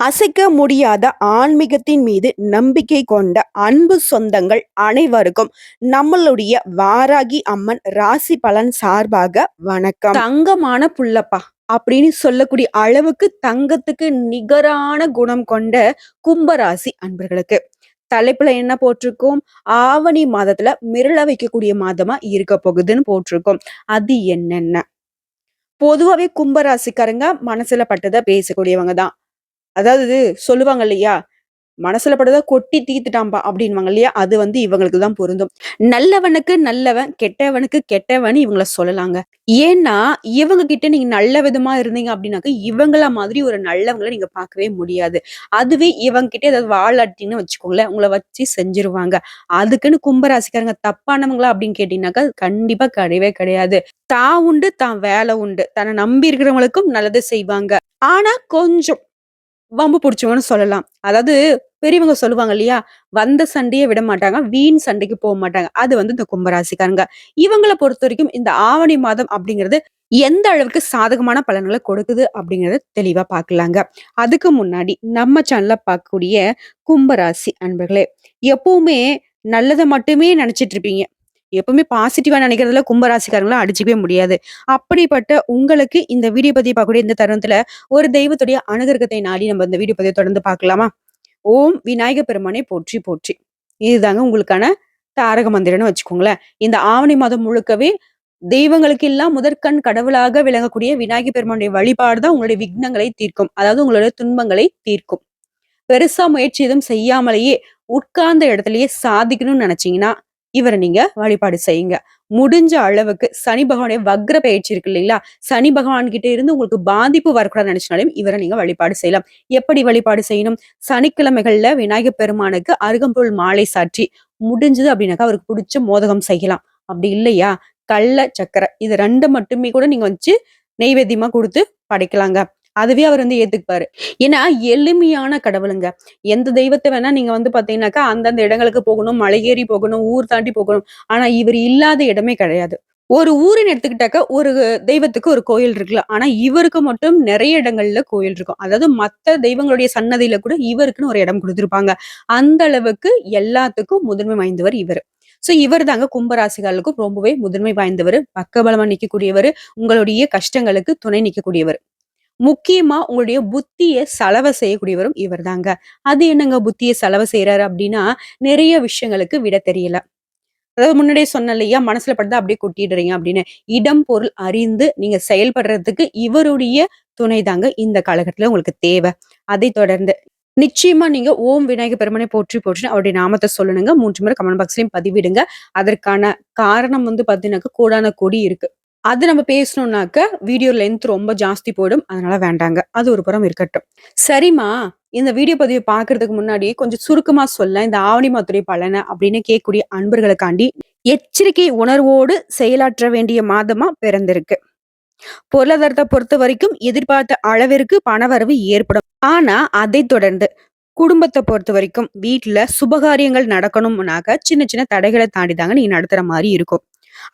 அசைக்க முடியாத ஆன்மீகத்தின் மீது நம்பிக்கை கொண்ட அன்பு சொந்தங்கள் அனைவருக்கும் நம்மளுடைய வாராகி அம்மன் ராசி பலன் சார்பாக வணக்கம். தங்கமான புள்ளப்பா அப்படின்னு சொல்லக்கூடிய அளவுக்கு தங்கத்துக்கு நிகரான குணம் கொண்ட கும்பராசி அன்பர்களுக்கு தலைப்புல என்ன போட்டிருக்கோம்? ஆவணி மாதத்துல மிரள வைக்கக்கூடிய மாதமா இருக்க போகுதுன்னு போட்டிருக்கோம். அது என்னென்ன? பொதுவாவே கும்பராசிக்காரங்க மனசுல பட்டதை பேசக்கூடியவங்க தான். அதாவது சொல்லுவாங்க இல்லையா? மனசுல பட்டத கொட்டி தீர்த்துட்டான்பா அப்படின்னுவாங்க இல்லையா? அது இவங்களுக்கு தான் பொருந்தும். நல்லவனுக்கு நல்லவன், கெட்டவனுக்கு கெட்டவன்னு இவங்கள சொல்லலாங்க. ஏன்னா, இவங்க கிட்ட நீங்க நல்ல விதமா இருந்தீங்க அப்படின்னாக்க, இவங்கள மாதிரி ஒரு நல்லவங்கள நீங்க பார்க்கவே முடியாது. அதுவே இவங்க கிட்ட ஏதாவது வாலாட்டின்னு வச்சுக்கோங்களேன், உங்கள வச்சு செஞ்சுருவாங்க. அதுக்குன்னு கும்பராசிக்காரங்க தப்பானவங்களா அப்படின்னு கேட்டீங்கன்னாக்கா, கண்டிப்பா கிடையவே கிடையாது. தான் உண்டு, தான் வேலை உண்டு. தன்னை நம்பி இருக்கிறவங்களுக்கும் நல்லது செய்வாங்க. ஆனா கொஞ்சம் வம்பு புடிச்சவங்கன்னு சொல்லலாம். அதாவது பெரியவங்க சொல்லுவாங்க இல்லையா? வந்த சண்டைய விட மாட்டாங்க. வீண் சண்டைக்கு மாட்டாங்க. அது இந்த கும்பராசிக்காரங்க. இவங்கள பொறுத்தவரைக்கும் இந்த ஆவணி மாதம் அப்படிங்கிறது எந்த அளவுக்கு சாதகமான பலன்கள கொடுக்குது அப்படிங்கிறத தெளிவா பார்க்கலாங்க. அதுக்கு முன்னாடி நம்ம சேனல்ல பார்க்கக்கூடிய கும்பராசி அன்பர்களே, எப்பவுமே நல்லத மட்டுமே நெனச்சிட்டு இருப்பீங்க. எப்பவுமே பாசிட்டிவா நினைக்கிறதுல கும்பராசிக்காரங்கள அடிச்சுக்கவே முடியாது. அப்படிப்பட்ட உங்களுக்கு இந்த வீடியோ பதிவு பார்க்கக்கூடிய இந்த தருணத்துல ஒரு தெய்வத்துடைய அனுகிரகத்தை நாடி நம்ம இந்த வீடியோ பதிவை தொடர்ந்து பார்க்கலாமா? ஓம் விநாயக பெருமானை போற்றி போற்றி. இதுதாங்க உங்களுக்கான தாரக மந்திரம்னு வச்சுக்கோங்களேன். இந்த ஆவணி மாதம் முழுக்கவே தெய்வங்களுக்கு எல்லாம் முதற்கண் கடவுளாக விளங்கக்கூடிய விநாயக பெருமானுடைய வழிபாடு தான் உங்களுடைய விக்னங்களை தீர்க்கும். அதாவது உங்களுடைய துன்பங்களை தீர்க்கும். பெருசா முயற்சி எதுவும் செய்யாமலேயே உட்கார்ந்த இடத்திலேயே சாதிக்கணும்னு நினைச்சீங்கன்னா இவர நீங்க வழிபாடு செய்யுங்க. முடிஞ்ச அளவுக்கு சனி பகவானுடைய வக்ர பயிற்சி இருக்கு இல்லைங்களா? சனி பகவான் கிட்ட இருந்து உங்களுக்கு பாதிப்பு வரக்கூடாதுன்னு நினைச்சனாலும் இவரை நீங்க வழிபாடு செய்யலாம். எப்படி வழிபாடு செய்யணும்? சனிக்கிழமைகள்ல விநாயகர் பெருமானுக்கு அருகம்புல் மாலை சாற்றி முடிஞ்சது அப்படின்னாக்கா அவருக்கு பிடிச்ச மோதகம் செய்யலாம். அப்படி இல்லையா? கடல, சர்க்கரை இது 2 மட்டுமே கூட நீங்க வச்சு நெய்வேத்தியமா குடுத்து படைக்கலாங்க. அதுவே அவர் ஏத்துக்குப்பாரு. ஏன்னா எளிமையான கடவுளுங்க. எந்த தெய்வத்த வேணா நீங்க பாத்தீங்கன்னாக்கா, அந்தந்த இடங்களுக்கு போகணும், மலை ஏறி போகணும், ஊர் தாண்டி போகணும். ஆனா இவர் இல்லாத இடமே கிடையாது. ஒரு ஊருன்னு எடுத்துக்கிட்டாக்கா, ஒரு தெய்வத்துக்கு ஒரு கோயில் இருக்கலாம். ஆனா இவருக்கு மட்டும் நெறைய இடங்கள்ல கோயில் இருக்கும். அதாவது மத்த தெய்வங்களுடைய சன்னதியில கூட இவருக்குன்னு ஒரு இடம் குடுத்திருப்பாங்க. அந்த அளவுக்கு எல்லாத்துக்கும் முதன்மை வாய்ந்தவர் இவரு. சோ இவர் தாங்க கும்பராசிகாரர்களுக்கும் ரொம்பவே முதன்மை வாய்ந்தவரு. பக்கபலமா நிக்கக்கூடியவரு. உங்களுடைய கஷ்டங்களுக்கு துணை நிக்கக்கூடியவர். முக்கியமா உங்களுடைய புத்திய சலவ செய்யக்கூடியவரும் இவர்தாங்க. அது என்னங்க புத்திய சலவ செய்றாரு அப்டின்னா, நிறைய விஷயங்களுக்கு விட தெரியல. அதாவது முன்னாடியே சொன்னேன் இல்லையா? மனசுல பட்டத அப்படியே கொட்டிடுறீங்க அப்படின்னு. இடம், பொருள் அறிந்து நீங்க செயல்படுறதுக்கு இவருடைய துணை தாங்க இந்த காலகட்டத்துல உங்களுக்கு தேவை. அதைத் தொடர்ந்து நிச்சயமா நீங்க ஓம் விநாயகர் பெருமானை போற்றி போற்றின்னு அவருடைய நாமத்த சொல்லணுங்க. 3 முறை கமெண்ட் பாக்ஸ்லயும் பதிவிடுங்க. அதற்கான காரணம் பார்த்தீங்கன்னாக்க கோடான கோடி இருக்கு. அது நம்ம பேசணும்னாக்க வீடியோ லென்த் ரொம்ப ஜாஸ்தி போயிடும். அதனால வேண்டாங்க. அது ஒரு புறம் இருக்கட்டும். சரிம்மா, இந்த வீடியோ பதிவு பார்க்கறதுக்கு முன்னாடி கொஞ்சம் சுருக்கமா சொல்லேன். இந்த ஆவணி மாதத்துடைய பலன அப்படின்னு கேட்கக்கூடிய அன்பர்களுக்காண்டி எச்சரிக்கை உணர்வோடு செயலாற்ற வேண்டிய மாதமா பிறந்திருக்கு. பொருளாதாரத்தை பொறுத்த வரைக்கும் எதிர்பார்த்த அளவிற்கு பணவரவு ஏற்படும். ஆனா அதைத் தொடர்ந்து குடும்பத்தை பொறுத்த வரைக்கும் வீட்டுல சுபகாரியங்கள் நடக்கணும்னாக்க சின்ன சின்ன தடைகளை தாண்டி தாங்க நீங்க நடத்துற மாதிரி இருக்கும்.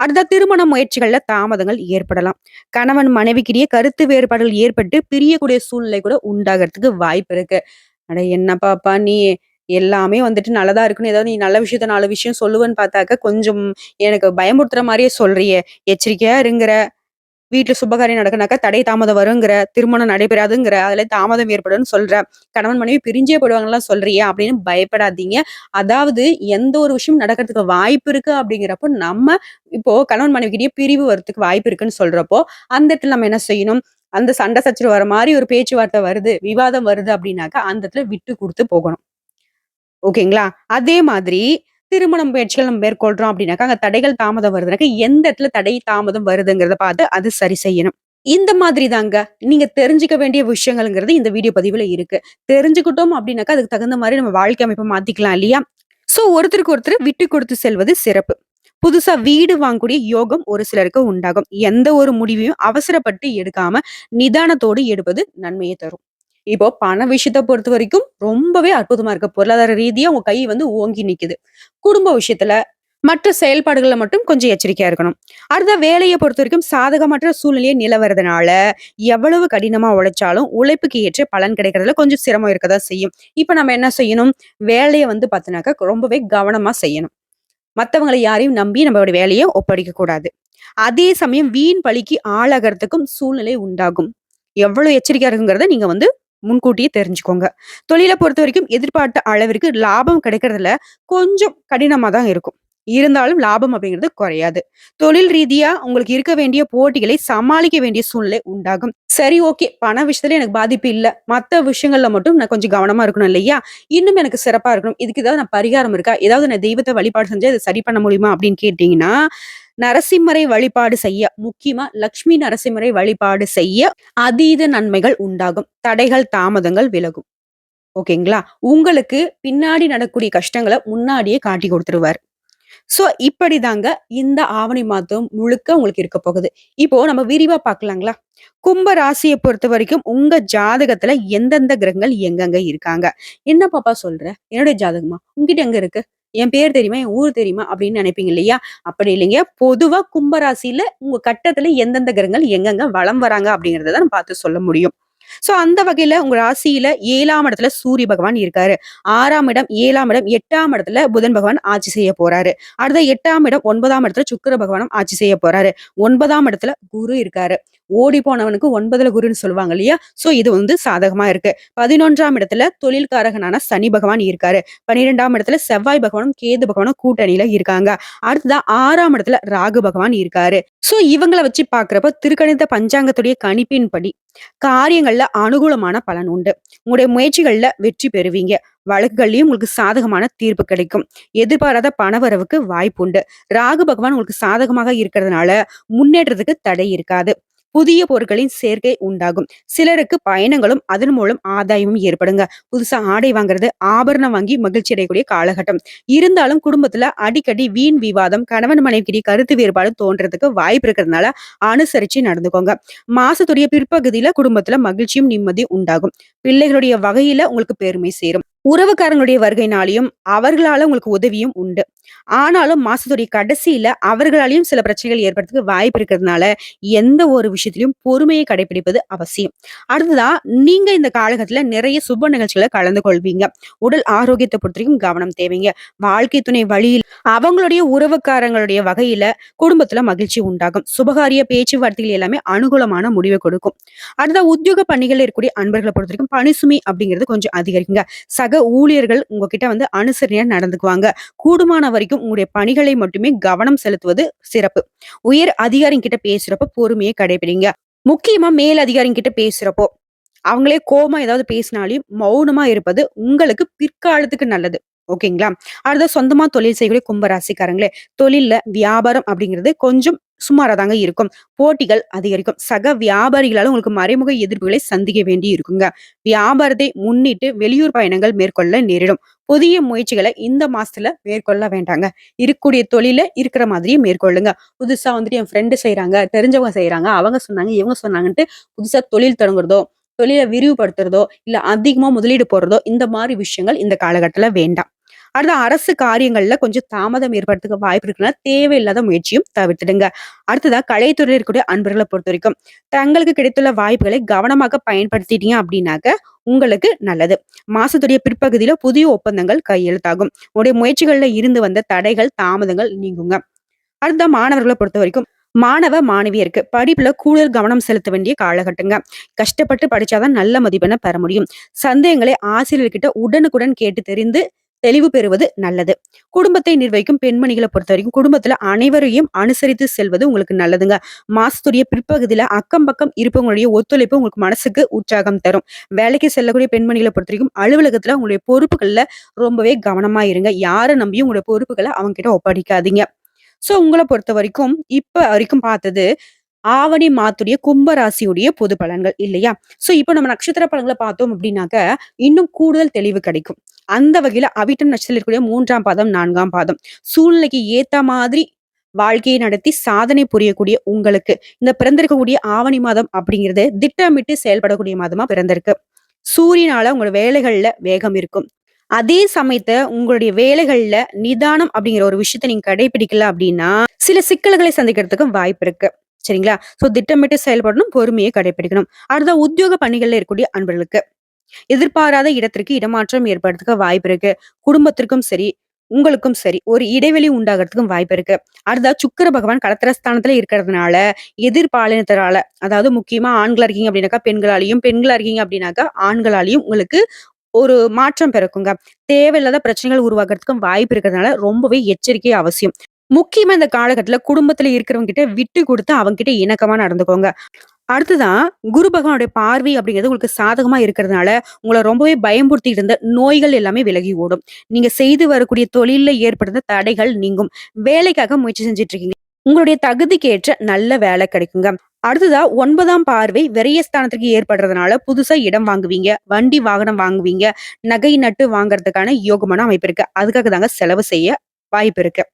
அடுத்த திருமண முயற்சிகள்ல தாமதங்கள் ஏற்படலாம். கணவன் மனைவிக்கிடையே கருத்து வேறுபாடுகள் ஏற்பட்டு பிரியக்கூடிய சூழ்நிலை கூட உண்டாகிறதுக்கு வாய்ப்பு இருக்கு. அட என்னப்பாப்பா நீ எல்லாமே நல்லதா இருக்குன்னு ஏதாவது நீ நல்ல விஷயத்த 4 விஷயம் சொல்லுவேன்னு பார்த்தாக்க கொஞ்சம் எனக்கு பயமுறுத்துற மாதிரியே சொல்றியே. எச்சரிக்கையா இருங்கிற. வீட்டுல சுபகாரியம் நடக்குனாக்கா தடை தாமதம் வருங்கிற, திருமணம் நடைபெறாதுங்கிற, அதுல தாமதம் ஏற்படும்னு சொல்ற, கணவன் மனைவி பிரிஞ்சே போடுவாங்கலாம் சொல்றியா அப்படின்னு பயப்படாதீங்க. அதாவது எந்த ஒரு விஷயம் நடக்கிறதுக்கு வாய்ப்பு இருக்கு அப்படிங்கிறப்போ நம்ம இப்போ கணவன் மனைவிக்கிட்டயே பிரிவு வரதுக்கு வாய்ப்பு இருக்குன்னு சொல்றப்போ, அந்த இடத்துல நம்ம என்ன செய்யணும்? அந்த சண்டை சச்சரவு வர மாதிரி ஒரு பேச்சுவார்த்தை வருது, விவாதம் வருது அப்படின்னாக்கா அந்த இடத்துல விட்டு குடுத்து போகணும். ஓகேங்களா? அதே மாதிரி திருமணம் முயற்சிகள் நம்ம மேற்கொள்றோம் அப்படின்னாக்கா, அங்க தடைகள் தாமதம் வருதுனாக்கா, எந்த இடத்துல தடை தாமதம் வருதுங்கிறத பார்த்து அது சரி செய்யணும். இந்த மாதிரி தாங்க. நீங்க தெரிஞ்சுக்க வேண்டிய விஷயங்கள்ங்கிறது இந்த வீடியோ பதிவுல இருக்கு. தெரிஞ்சுக்கிட்டோம் அப்படின்னாக்கா, அதுக்கு தகுந்த மாரி நம்ம வாழ்க்கை அமைப்ப மாத்திக்கலாம் இல்லையா? சோ ஒருத்தருக்கு ஒருத்தர் விட்டு கொடுத்து செல்வது சிறப்பு. புதுசா வீடு வாங்கக்கூடிய யோகம் ஒரு சிலருக்கு உண்டாகும். எந்த ஒரு முடிவையும் அவசரப்பட்டு எடுக்காம நிதானத்தோடு எடுப்பது நன்மையை தரும். இப்போ பண விஷயத்த பொறுத்தவரைக்கும் ரொம்பவே அற்புதமா இருக்கு. பொருளாதார ரீதியா உங்க கை ஓங்கி நிக்குது. குடும்ப விஷயத்துல மற்ற செயல்பாடுகள்ல மட்டும் கொஞ்சம் எச்சரிக்கையா இருக்கணும். அடுத்த வேலைய பொறுத்தவரைக்கும் சாதகமற்ற சூழ்நிலையே நிலவறதுனால, எவ்வளவு கடினமா உழைச்சாலும் உழைப்புக்கு ஏற்ற பலன் கிடைக்கிறதுல கொஞ்சம் சிரமம் இருக்க தான் செய்யும். இப்ப நம்ம என்ன செய்யணும்? வேலைய வந்து பாத்தீங்கன்னாக்கா ரொம்பவே கவனமா செய்யணும். மத்தவங்கள யாரையும் நம்பி நம்மளுடைய வேலைய ஒப்படைக்க கூடாது. அதே சமயம் வீண் பழிக்கு ஆளாகறதுக்கும் சூழ்நிலை உண்டாகும். எவ்வளவு எச்சரிக்கையா இருக்குங்கிறத நீங்க வந்து முன்கூட்டியே தெரிஞ்சுக்கோங்க. தொழில பொறுத்தவரைக்கும் எதிர்பார்த்த அளவிற்கு லாபம் கிடைக்கிறதுல கொஞ்சம் கடினமா தான் இருக்கும். இருந்தாலும் லாபம் அப்படிங்கிறது குறையாது. தொழில் ரீதியா உங்களுக்கு இருக்க வேண்டிய போட்டிகளை சமாளிக்க வேண்டிய சூழ்நிலை உண்டாகும். சரி, ஓகே. பண விஷயத்துல எனக்கு பாதிப்பு இல்ல. மத்த விஷயங்கள்ல மட்டும் நான் கொஞ்சம் கவனமா இருக்கணும் இல்லையா? இன்னும் எனக்கு சிறப்பா இருக்கணும். இதுக்கு ஏதாவது நான் பரிகாரம் இருக்கா? ஏதாவது நான் தெய்வத்த வழிபாடு செஞ்சா இத சரி பண்ண முடியுமா? அப்படின்னு கேட்டீங்கன்னா, நரசிம்மரை வழிபாடு செய்ய, முக்கியமா லட்சுமி நரசிம்மரை வழிபாடு செய்ய அதீத நன்மைகள் உண்டாகும். தடைகள், தாமதங்கள் விலகும். ஓகேங்களா? உங்களுக்கு பின்னாடி நடக்கக்கூடிய கஷ்டங்கள முன்னாடியே காட்டிக் குடுத்துருவாரு. சோ, இப்படிதாங்க இந்த ஆவணி மாதம் முழுக்க உங்களுக்கு இருக்க போகுது. இப்போ நம்ம விரிவா பார்க்கலாங்களா? கும்ப ராசிய பொறுத்தவரைக்கும் உங்க ஜாதகத்துல எந்தெந்த கிரகங்கள் எங்கெங்க இருக்காங்க? "என்ன பாப்பா சொல்ற? என்னுடைய ஜாதகமா? உன்கிட்ட எங்க இருக்கு? என் பேர் தெரியுமா? என் ஊர் தெரியுமா?" அப்படின்னு நினைப்பீங்க இல்லையா? அப்படி இல்லைங்க. பொதுவா கும்ப ராசியில உங்க கட்டத்துல எந்தெந்த கிரகங்கள் எங்கெங்க வலம் வராங்க அப்படிங்கிறத தான் பார்த்து சொல்ல முடியும். சோ, அந்த வகையில உங்க ராசியில 7ஆம் இடத்துல சூரிய பகவான் இருக்காரு. 6ஆம் இடம், 7ஆம் இடம், 8ஆம் இடத்துல புதன் பகவான் ஆட்சி செய்ய போறாரு. அடுத்த 8ஆம் இடம், 9ஆம் இடத்துல சுக்கிர பகவானும் ஆட்சி செய்ய போறாரு. 9ஆம் இடத்துல குரு இருக்காரு. ஓடி போனவனுக்கு 9ல குருன்னு சொல்லுவாங்க இல்லையா? சோ, இது வந்து சாதகமா இருக்கு. 11ஆம் இடத்துல தொழில்காரகனான சனி பகவான் இருக்காரு. 12ஆம் இடத்துல செவ்வாய் பகவானும், கேது பகவானும் கூட்டணியில இருக்காங்க. அடுத்ததா 6ஆம் இடத்துல ராகு பகவான் இருக்காரு. சோ, இவங்கள வச்சு பார்க்கிறப்ப திருக்கணித பஞ்சாங்கத்துடைய கணிப்பின்படி காரியங்கள்ல அனுகூலமான பலன் உண்டு. உங்களுடைய முயற்சிகள்ல வெற்றி பெறுவீங்க. வழக்குகள்லயும் உங்களுக்கு சாதகமான தீர்ப்பு கிடைக்கும். எதிர்பாராத பணவரவுக்கு வாய்ப்புண்டு. ராகு பகவான் உங்களுக்கு சாதகமாக இருக்கிறதுனால முன்னேற்றத்துக்கு தடை இருக்காது. புதிய பொருட்களின் சேர்க்கை உண்டாகும். சிலருக்கு பயணங்களும் அதன் மூலம் ஆதாயமும் ஏற்படுங்க. புதுசா ஆடை வாங்குறது, ஆபரணம் வாங்கி மகிழ்ச்சி அடையக்கூடிய காலகட்டம். இருந்தாலும் குடும்பத்துல அடிக்கடி வீண் விவாதம், கணவன் மனைவிக்கிடையே கருத்து வேறுபாடு தோன்றதுக்கு வாய்ப்பு இருக்கிறதுனால அனுசரிச்சு நடந்துக்கோங்க. மாசத்துடைய பிற்பகுதியில குடும்பத்துல மகிழ்ச்சியும் நிம்மதியும் உண்டாகும். பிள்ளைகளுடைய வகையில உங்களுக்கு பெருமை சேரும். உறவுக்காரங்களுடைய வருகைனாலையும் அவர்களால உங்களுக்கு உதவியும் உண்டு. ஆனாலும் மாசத்துடைய கடைசியில அவர்களாலயும் சில பிரச்சனைகள் ஏற்படுறதுக்கு வாய்ப்பு இருக்கிறதுனால எந்த ஒரு விஷயத்திலும் பொறுமையை கடைபிடிப்பது அவசியம். அடுத்ததா, நீங்க இந்த காலகட்டத்துல நிறைய சுப நிகழ்ச்சிகளை கலந்து கொள்வீங்க. உடல் ஆரோக்கியத்தை பொறுத்தவரைக்கும் கவனம் தேவைங்க. வாழ்க்கை துணை வழியில் அவங்களுடைய உறவுக்காரங்களுடைய வகையில குடும்பத்துல மகிழ்ச்சி உண்டாகும். சுபகாரிய பேச்சுவார்த்தைகள் எல்லாமே அனுகூலமான முடிவை கொடுக்கும். அடுத்த உத்தியோக பணிகள் இருக்கக்கூடிய அன்பர்களை பொறுத்த வரைக்கும் பணிசுமை அப்படிங்கிறது கொஞ்சம் அதிகரிக்குங்க. சக ஊழியர்கள் உங்ககிட்ட வந்து அனுசரணையா நடந்துக்குவாங்க. கூடுமான வரைக்கும் உங்களுடைய பணிகளை மட்டுமே கவனம் செலுத்துவது சிறப்பு. உயர் அதிகாரிங்க கிட்ட பேசுறப்ப பொறுமையை கடைபிடிங்க. முக்கியமா மேல் அதிகாரிங்க கிட்ட பேசுறப்போ அவங்களே கோவமா ஏதாவது பேசினாலும் மௌனமா இருப்பது உங்களுக்கு பிற்காலத்துக்கு நல்லது. ஓகேங்களா? அடுத்த சொந்தமா தொழில் செய்யக்கூடிய கும்பராசிக்காரங்களே, தொழில்ல வியாபாரம் அப்படிங்கிறது கொஞ்சம் சுமாரா தாங்க இருக்கும். போட்டிகள் அதிகரிக்கும். சக வியாபாரிகளால உங்களுக்கு மறைமுக எதிர்ப்புகளை சந்திக்க வேண்டி இருக்குங்க. வியாபாரத்தை முன்னிட்டு வெளியூர் பயணங்கள் மேற்கொள்ள நேரிடும். புதிய முயற்சிகளை இந்த மாசத்துல மேற்கொள்ள வேண்டாங்க. இருக்கக்கூடிய தொழில இருக்கிற மாதிரியே மேற்கொள்ளுங்க. புதுசா வந்துட்டு என் ஃப்ரெண்டு செய்றாங்க, தெரிஞ்சவங்க செய்றாங்க, அவங்க சொன்னாங்க, இவங்க சொன்னாங்கன்ட்டு புதுசா தொழில் தொடங்குறதோ, தொழில விரிவுபடுத்துறதோ, இல்ல அதிகமா முதலீடு போடுறதோ, இந்த மாரி விஷயங்கள் இந்த காலகட்டத்துல வேண்டாம். அடுத்த அரசு காரியங்கள்ல கொஞ்சம் தாமதம் ஏற்படுறதுக்கு வாய்ப்பு இருக்குன்னா, தேவையில்லாத முயற்சியும் தவிர்த்துடுங்க. அடுத்ததா கலைத்துறையில இருக்கக்கூடிய அன்பர்களை பொறுத்தவரைக்கும், தங்களுக்கு கிடைத்துள்ள வாய்ப்புகளை கவனமாக பயன்படுத்திட்டீங்க அப்படின்னாக்க, உங்களுக்கு நல்லது. மாசத்துடைய பிற்பகுதியில புதிய ஒப்பந்தங்கள் கையெழுத்தாகும். உங்களுடைய முயற்சிகள்ல இருந்து வந்த தடைகள், தாமதங்கள் நீங்குங்க. அடுத்த மாணவர்களை பொறுத்தவரைக்கும் மாணவ மாணவியருக்கு படிப்புல கூடுதல் கவனம் செலுத்த வேண்டிய காலகட்டங்க. கஷ்டப்பட்டு படிச்சாதான் நல்ல மதிப்பெண்ண பெற முடியும். சந்தேகங்களை ஆசிரியர்கிட்ட உடனுக்குடன் கேட்டு தெரிந்து தெளிவு பெறுவது நல்லது. குடும்பத்தை நிர்வகிக்கும் பெண்மணிகளை பொறுத்த வரைக்கும் குடும்பத்துல அனைவரையும் அனுசரித்து செல்வது உங்களுக்கு நல்லதுங்க. மாசத்துடைய பிற்பகுதியில அக்கம் பக்கம் இருப்பவங்களுடைய ஒத்துழைப்பு உங்களுக்கு மனசுக்கு உற்சாகம் தரும். வேலைக்கு செல்லக்கூடிய பெண்மணிகளை பொறுத்த வரைக்கும் அலுவலகத்துல உங்களுடைய பொறுப்புகள்ல ரொம்பவே கவனமா இருங்க. யாரை நம்பியும் உங்களுடைய பொறுப்புகளை அவங்க கிட்ட ஒப்படைக்காதீங்க. சோ, உங்கள பொறுத்தவரைக்கும், இப்ப வரைக்கும் பார்த்தது, ஆவணி மாத்துடைய கும்ப ராசியுடைய பொது பலன்கள் இல்லையா? சோ, இப்ப நம்ம நட்சத்திர பலன்கள பார்த்தோம் அப்படின்னாக்க, இன்னும் கூடுதல் தெளிவு கிடைக்கும். அந்த வகையில அவிட்டம் நட்சத்திரத்துல இருக்கக்கூடிய 3ஆம் பாதம், 4ஆம் பாதம் சூழ்நிலைக்கு ஏத்த மாதிரி வாழ்க்கையை நடத்தி சாதனை புரியக்கூடிய உங்களுக்கு, இந்த பிறந்திருக்கக்கூடிய ஆவணி மாதம் அப்படிங்கிறது திட்டமிட்டு செயல்படக்கூடிய மாதமா பிறந்திருக்கு. சூரியனால உங்களோட வேலைகள்ல வேகம் இருக்கும். அதே சமயத்த உங்களுடைய வேலைகள்ல நிதானம் அப்படிங்கிற ஒரு விஷயத்த நீங்க கடைபிடிக்கல அப்படின்னா, சில சிக்கல்களை சந்திக்கிறதுக்கும் வாய்ப்பு இருக்கு. சரிங்களா? திட்டமிட்டு செயல்படணும், பொறுமையை கடைபிடிக்கணும். அடுத்த உத்தியோக பணிகள்ல இருக்கக்கூடிய அன்பர்களுக்கு எதிர்பாராத இடத்திற்கு இடமாற்றம் ஏற்படுறதுக்கு வாய்ப்பு இருக்கு. குடும்பத்திற்கும் சரி, உங்களுக்கும் சரி, ஒரு இடைவெளி உண்டாகுறதுக்கும் வாய்ப்பு இருக்கு. அடுத்ததா சுக்கிர பகவான் களத்திரஸ்தானத்துல இருக்கிறதுனால, எதிர்பாலினத்தரால, அதாவது முக்கியமா ஆண்களா இருக்கீங்க அப்படின்னாக்கா பெண்களாலயும், பெண்களா இருக்கீங்க அப்படின்னாக்கா ஆண்களாலயும் உங்களுக்கு ஒரு மாற்றம் பிறக்குங்க. தேவையில்லாத பிரச்சனைகள் உருவாகுறதுக்கும் வாய்ப்பு இருக்கிறதுனால ரொம்பவே எச்சரிக்கை அவசியம். முக்கியமா இந்த காலகட்டத்துல குடும்பத்துல இருக்கிறவங்க கிட்ட விட்டு குடுத்து அவங்க கிட்ட இணக்கமா நடந்துக்கோங்க. அடுத்ததான் குரு பகவானுடைய பார்வை அப்படிங்கிறது உங்களுக்கு சாதகமா இருக்கிறதுனால, உங்கள ரொம்பவே பயமுறுத்திட்டு இருந்த நோய்கள் எல்லாமே விலகி ஓடும். நீங்க செய்து வரக்கூடிய தொழில்ல ஏற்படுத்த தடைகள் நீங்கும். வேலைக்காக முயற்சி செஞ்சுட்டு இருக்கீங்க. உங்களுடைய தகுதிக்கு ஏற்ற நல்ல வேலை கிடைக்குங்க. அடுத்ததா 9ஆம் பார்வை விரயஸ்தானத்திற்கு ஏற்படுறதுனால, புதுசா இடம் வாங்குவீங்க, வண்டி வாகனம் வாங்குவீங்க, நகை நட்டு வாங்குறதுக்கான யோகமான அமைப்பு இருக்கு. அதுக்காக தாங்க செலவு செய்ய வாய்ப்பு இருக்கு.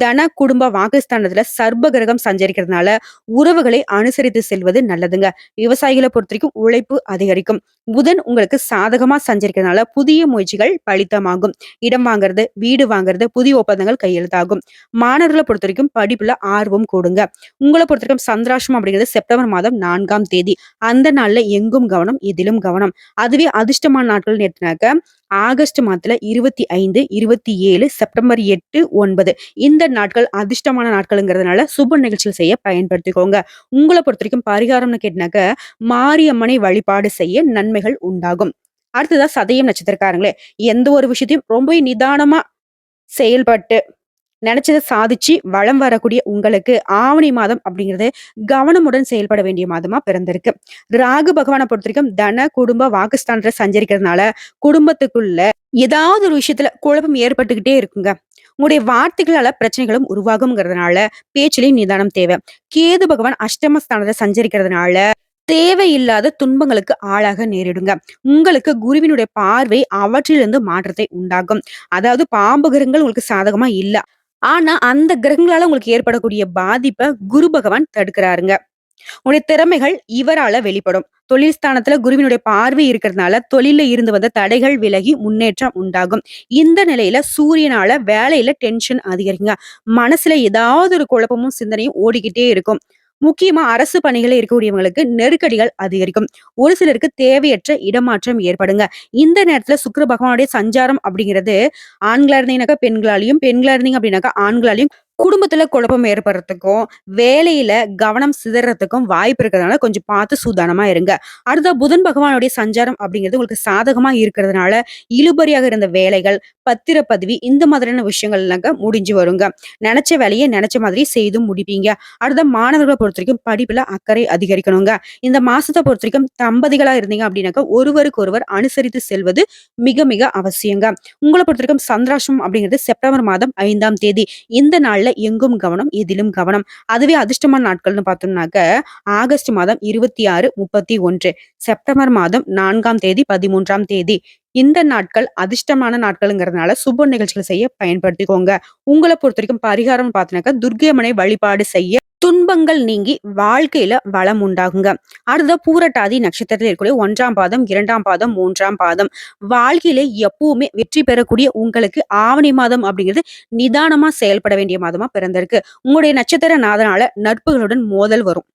தன, குடும்ப வாக்குஸ்தானத்துல சர்ப்ப கிரகம் சஞ்சரிக்கிறதுனால உறவுகளை அனுசரித்து செல்வது நல்லதுங்க. விவசாயிகளை பொறுத்தவரைக்கும் உழைப்பு அதிகரிக்கும். புதன் உங்களுக்கு சாதகமா சஞ்சரிக்கிறதுனால புதிய முயற்சிகள் பலித்தமாகும். இடம் வாங்குறது, வீடு வாங்குறது, புதிய ஒப்பந்தங்கள் கையெழுத்தாகும். மாணவர்களை பொறுத்தவரைக்கும் படிப்புல ஆர்வம் கூடுங்க. உங்களை பொறுத்தவரைக்கும் சந்திராஷ்டமம் அப்படிங்கிறது செப்டம்பர் மாதம் 4ஆம் தேதி. அந்த நாள்ல எங்கும் கவனம், எதிலும் கவனம். அதுவே அதிர்ஷ்டமான நாட்கள் எடுத்துனாக்க ஆகஸ்ட் மாதத்துல 25, 27, செப்டம்பர் 8, 9 இந்த நாட்கள் அதிர்ஷ்டமான நாட்கள்ங்கிறதுனால சுப நிகழ்ச்சிகள் செய்ய பயன்படுத்திக்கோங்க. உங்கள பொறுத்தவரைக்கும் பரிகாரம்னு கேட்டனாக்க, மாரியம்மனை வழிபாடு செய்ய நன்மைகள் உண்டாகும். அடுத்ததா சதயம் நட்சத்திரக்காரங்களே, எந்த ஒரு விஷயத்தையும் ரொம்பவே நிதானமா செயல்பட்டு நினைச்சத சாதிச்சு வளம் வரக்கூடிய உங்களுக்கு ஆவணி மாதம் அப்படிங்கிறது கவனமுடன் செயல்பட வேண்டிய மாதமா பிறந்திருக்கு. ராகு பகவானை பொறுத்தவரைக்கும் தன, குடும்ப வாக்குஸ்தானத்துல சஞ்சரிக்கிறதுனால குடும்பத்துக்குள்ள ஏதாவது ஒரு விஷயத்துல குழப்பம் ஏற்பட்டுக்கிட்டே இருக்குங்க. உங்களுடைய வார்த்தைகளால பிரச்சனைகளும் உருவாகும்ங்கிறதுனால பேச்சிலையும் நிதானம் தேவை. கேது பகவான் அஷ்டமஸ்தானத்தை சஞ்சரிக்கிறதுனால தேவையில்லாத துன்பங்களுக்கு ஆளாக நேரிடுங்க. உங்களுக்கு குருவினுடைய பார்வை அவற்றிலிருந்து மாற்றத்தை உண்டாகும். அதாவது பாம்பு கிரகங்கள் உங்களுக்கு சாதகமா இல்ல. ஆனா அந்த கிரகங்களால உங்களுக்கு ஏற்படக்கூடிய பாதிப்ப குரு பகவான் தடுக்கிறாருங்க. உங்களுடைய திறமைகள் இவரால வெளிப்படும். தொழில் ஸ்தானத்துல குருவினுடைய பார்வை இருக்கிறதுனால தொழில்ல இருந்து வந்த தடைகள் விலகி முன்னேற்றம் உண்டாகும். இந்த நிலையில சூரியனால வேலையில டென்ஷன் அதிகரிக்குங்க. மனசுல ஏதாவது ஒரு குழப்பமும் சிந்தனையும் ஓடிக்கிட்டே இருக்கும். முக்கியமா அரசு பணிகளை இருக்கக்கூடியவங்களுக்கு நெருக்கடிகள் அதிகரிக்கும். ஒரு சிலருக்கு தேவையற்ற இடமாற்றம் ஏற்படுங்க. இந்த நேரத்துல சுக்கிர பகவானுடைய சஞ்சாரம் அப்படிங்கிறது ஆண்களா இருந்தீங்கன்னாக்கா பெண்களாலையும், பெண்களா இருந்தீங்க அப்படின்னாக்கா ஆண்களாலையும் குடும்பத்துல குழப்பம் ஏற்படுறதுக்கும், வேலையில கவனம் சிதறதுக்கும் வாய்ப்பு இருக்கிறதுனால கொஞ்சம் பார்த்து சூதானமா இருங்க. அடுத்தா புதன் பகவானுடைய சஞ்சாரம் அப்படிங்கிறது உங்களுக்கு சாதகமா இருக்கிறதுனால, இழுபறியாக இருந்த வேலைகள், பத்திரப்பதிவு இந்த மாதிரியான விஷயங்கள்லாங்க முடிஞ்சு வருங்க. நெனச்ச வேலைய நெனச்ச மாதிரி செய்தும் முடிப்பீங்க. அடுத்த மாணவர்கள பொறுத்தவரைக்கும் படிப்புல அக்கறை அதிகரிக்கணுங்க. இந்த மாசத்த பொறுத்தவரைக்கும் தம்பதிகளா இருந்தீங்க அப்படின்னாக்கா, ஒருவருக்கு ஒருவர் அனுசரித்து செல்வது மிக மிக அவசியங்க. உங்கள பொறுத்தவரைக்கும் சந்திராஷ்டமம் அப்படிங்கிறது செப்டம்பர் மாதம் 5ஆம் தேதி. இந்த நாள்ல எங்கும் கவனம், எதிலும் கவனம். அதுவே அதிர்ஷ்டமான நாட்கள்னு பார்த்தோம்னாக்க, ஆகஸ்ட் மாதம் 26, 31, செப்டம்பர் மாதம் 4ஆம் தேதி, 13ஆம் தேதி. இந்த நாட்கள் அதிர்ஷ்டமான நாட்கள்ங்கிறதுனால சுப நிகழ்ச்சிகள் செய்ய பயன்படுத்திக்கோங்க. உங்கள பொறுத்தவரைக்கும் பரிகாரம் பார்த்தோம்னாக்க, துர்க்கை அம்மனை வழிபாடு செய்ய துன்பங்கள் நீங்கி வாழ்க்கையில வளம் உண்டாகுங்க. அடுத்த பூரட்டாதி நட்சத்திரத்தில் இருக்கக்கூடிய 1ஆம் பாதம், 2ஆம் பாதம், 3ஆம் பாதம். வாழ்க்கையில எப்பவுமே வெற்றி பெறக்கூடிய உங்களுக்கு ஆவணி மாதம் அப்படிங்கிறது நிதானமா செயல்பட வேண்டிய மாதமா பிறந்திருக்கு. உங்களுடைய நட்சத்திர நாதனால நட்புகளுடன் மோதல் வரும்.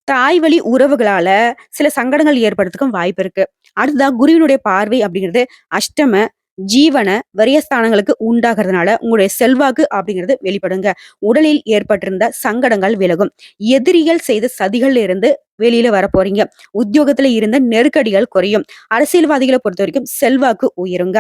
தாய் வழி உறவுகளால சில சங்கடங்கள் ஏற்படுறதுக்கும் வாய்ப்பு இருக்கு. அடுத்ததா குருவினுடைய பார்வை அப்படிங்கிறது அஷ்டம, ஜீவன, வரியஸ்தானங்களுக்கு உண்டாகிறதுனால உங்களுடைய செல்வாக்கு அப்படிங்கிறது வெளிப்படுங்க. உடலில் ஏற்பட்டிருந்த சங்கடங்கள் விலகும். எதிரிகள் செய்த சதிகள்ல இருந்து வெளியில வர போறீங்க. உத்தியோகத்துல இருந்த நெருக்கடிகள் குறையும். அரசியல்வாதிகளை பொறுத்த வரைக்கும் செல்வாக்கு உயருங்க.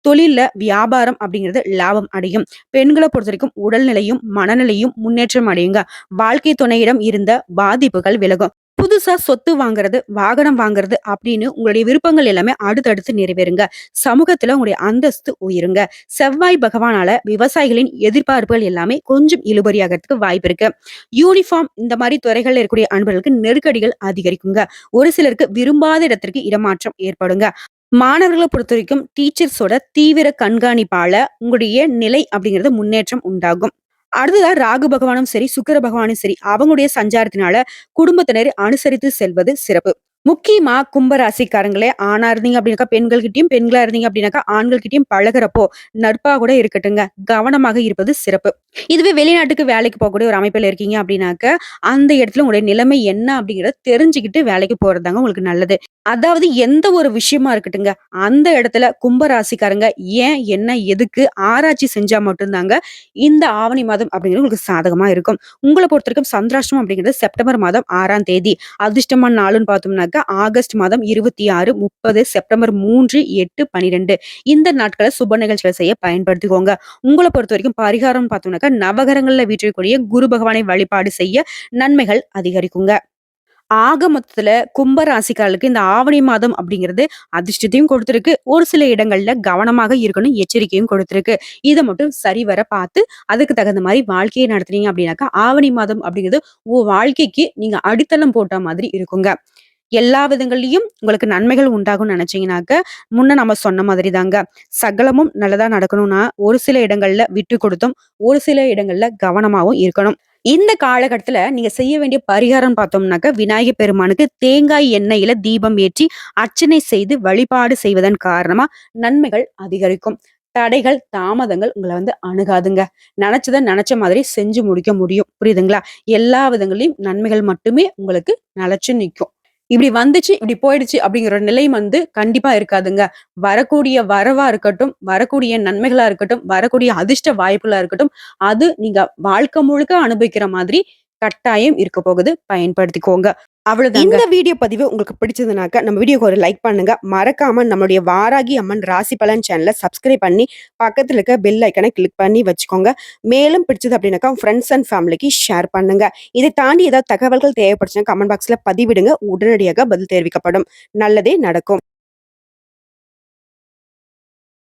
தொழில்ல வியாபாரம் அப்படிங்கிறது லாபம் அடையும். பெண்களை பொறுத்த வரைக்கும் உடல்நிலையும் மனநிலையும் முன்னேற்றம் அடையுங்க. வாழ்க்கை துணையிடம் இருந்த பாதிப்புகள் விலகும். புதுசா சொத்து வாங்குறது, வாகனம் வாங்குறது அப்படின்னு உங்களுடைய விருப்பங்கள் எல்லாமே அடுத்தடுத்து நிறைவேறுங்க. சமூகத்துல உங்களுடைய அந்தஸ்து உயருங்க. செவ்வாய் பகவானால விவசாயிகளின் எதிர்பார்ப்புகள் எல்லாமே கொஞ்சம் இழுபறியாகிறதுக்கு வாய்ப்பு இருக்கு. யூனிஃபார்ம் இந்த மாதிரி துறைகள்ல இருக்கக்கூடிய அன்பர்களுக்கு நெருக்கடிகள் அதிகரிக்குங்க. ஒரு சிலருக்கு விரும்பாத இடத்திற்கு இடமாற்றம் ஏற்படுங்க. மாணவர்களை பொறுத்த வரைக்கும் டீச்சர்ஸோட தீவிர கண்காணிப்பால உங்களுடைய நிலை அப்படிங்கிறது முன்னேற்றம் உண்டாகும். அடுத்ததா ராகு பகவானும் சரி, சுக்கிர பகவானும் சரி, அவங்களுடைய சஞ்சாரத்தினால குடும்பத்தினரை அனுசரித்து செல்வது சிறப்பு. முக்கியமா கும்பராசிக்காரங்களே ஆணா இருந்தீங்க அப்படின்னாக்கா பெண்கள்கிட்டயும், பெண்களா இருந்தீங்க அப்படின்னாக்கா ஆண்கள்கிட்டயும் பழகுறப்போ நட்பா கூட இருக்கட்டுங்க. கவனமாக இருப்பது சிறப்பு. இதுவே வெளிநாட்டுக்கு வேலைக்கு போகக்கூடிய ஒரு அமைப்பில இருக்கீங்க அப்படின்னாக்க, அந்த இடத்துல உங்களுடைய நிலைமை என்ன அப்படிங்கிறத தெரிஞ்சுக்கிட்டு வேலைக்கு போறதுதாங்க உங்களுக்கு நல்லது. அதாவது எந்த ஒரு விஷயமா இருக்கட்டுங்க, அந்த இடத்துல கும்பராசிக்காரங்க ஏன், என்ன, எதுக்கு ஆராய்ச்சி செஞ்சா மட்டும் தாங்க இந்த ஆவணி மாதம் அப்படிங்கிறது உங்களுக்கு சாதகமா இருக்கும். உங்கள பொறுத்தவரைக்கும் சந்திராஷ்டமம் அப்படிங்கிறது செப்டம்பர் மாதம் 6ஆம் தேதி. அதிர்ஷ்டமான நாளுன்னு பார்த்தோம்னாக்கா, ஆகஸ்ட் மாதம் 26, 30, செப்டம்பர் 3, 8, 12 இந்த நாட்கள சுப நிகழ்ச்சிகள் செய்ய பயன்படுத்திக்கோங்க. உங்கள பொறுத்தவரைக்கும் பரிகாரம்னு பார்த்தோம்னாக்கா, நவகிரகங்கள்ல வீற்றிருக்கக்கூடிய குரு பகவானை வழிபாடு செய்ய நன்மைகள் அதிகரிக்குங்க. ஆக மொத்தத்துல கும்ப ராசிக்காரர்களுக்கு இந்த ஆவணி மாதம் அப்படிங்கிறது அதிர்ஷ்டத்தையும் கொடுத்திருக்கு. ஒரு சில இடங்கள்ல கவனமாக இருக்கணும் எச்சரிக்கையும் கொடுத்திருக்கு. இத மட்டும் சரிவர பார்த்து அதுக்கு தகுந்த மாரி வாழ்க்கைய நடத்துனீங்க அப்படின்னாக்கா, ஆவணி மாதம் அப்படிங்கிறது உங்க வாழ்க்கைக்கு நீங்க அடித்தளம் போட்ட மாதிரி இருக்குங்க. எல்லா விதங்கள்லயும் உங்களுக்கு நன்மைகள் உண்டாகும்னு நினைச்சீங்கன்னாக்க, முன்ன நம்ம சொன்ன மாதிரி தாங்க. சகலமும் நல்லதா நடக்கணும்னா, ஒரு சில இடங்கள்ல விட்டு கொடுத்தும், ஒரு சில இடங்கள்ல கவனமாவும் இருக்கணும். இந்த காலகட்டத்துல நீங்க செய்ய வேண்டிய பரிகாரம் பார்த்தோம்னாக்க, விநாயகர் பெருமானுக்கு தேங்காய் எண்ணெயில தீபம் ஏற்றி அர்ச்சனை செய்து வழிபாடு செய்வதன் காரணமா நன்மைகள் அதிகரிக்கும். தடைகள், தாமதங்கள் உங்கள அணுகாதுங்க. நெனச்சத நெனச்ச மாதிரி செஞ்சு முடிக்க முடியும். புரியுதுங்களா? எல்லா விதங்கள்லயும் நன்மைகள் மட்டுமே உங்களுக்கு நிலைச்சு நிக்கும். இப்படி வந்துச்சு, இப்படி போயிடுச்சு அப்படிங்கிற ஒரு நிலை கண்டிப்பா இருக்காதுங்க. வரக்கூடிய வரவா இருக்கட்டும், வரக்கூடிய நன்மைகளா இருக்கட்டும், வரக்கூடிய அதிர்ஷ்ட வாய்ப்புகளா இருக்கட்டும், அது நீங்க வாழ்க்கை முழுக்க அனுபவிக்கிற மாதிரி கட்டாயம் இருக்க போகுது. பயன்படுத்திக்கோங்க. அவ்வளவுதாங்க. இந்த வீடியோ பதிவு உங்களுக்கு பிடிச்சதுனாக்க, நம்ம வீடியோக்கு ஒரு லைக் பண்ணுங்க. மறக்காம நம்மளுடைய வாராகி அம்மன் ராசி பலன் சேனல சப்ஸ்கிரைப் பண்ணி, பக்கத்துல இருக்க பெல் ஐக்கன கிளிக் பண்ணி வச்சுக்கோங்க. மேலும் பிடிச்சது அப்படின்னாக்கா, ஃப்ரெண்ட்ஸ் அண்ட் ஃபேமிலிக்கு ஷேர் பண்ணுங்க. இதை தாண்டி ஏதாவது தகவல்கள் தேவைப்பட்டுச்சுன்னா கமெண்ட் பாக்ஸ்ல பதிவிடுங்க. உடனடியாக பதில் தெரிவிக்கப்படும். நல்லதே நடக்கும்.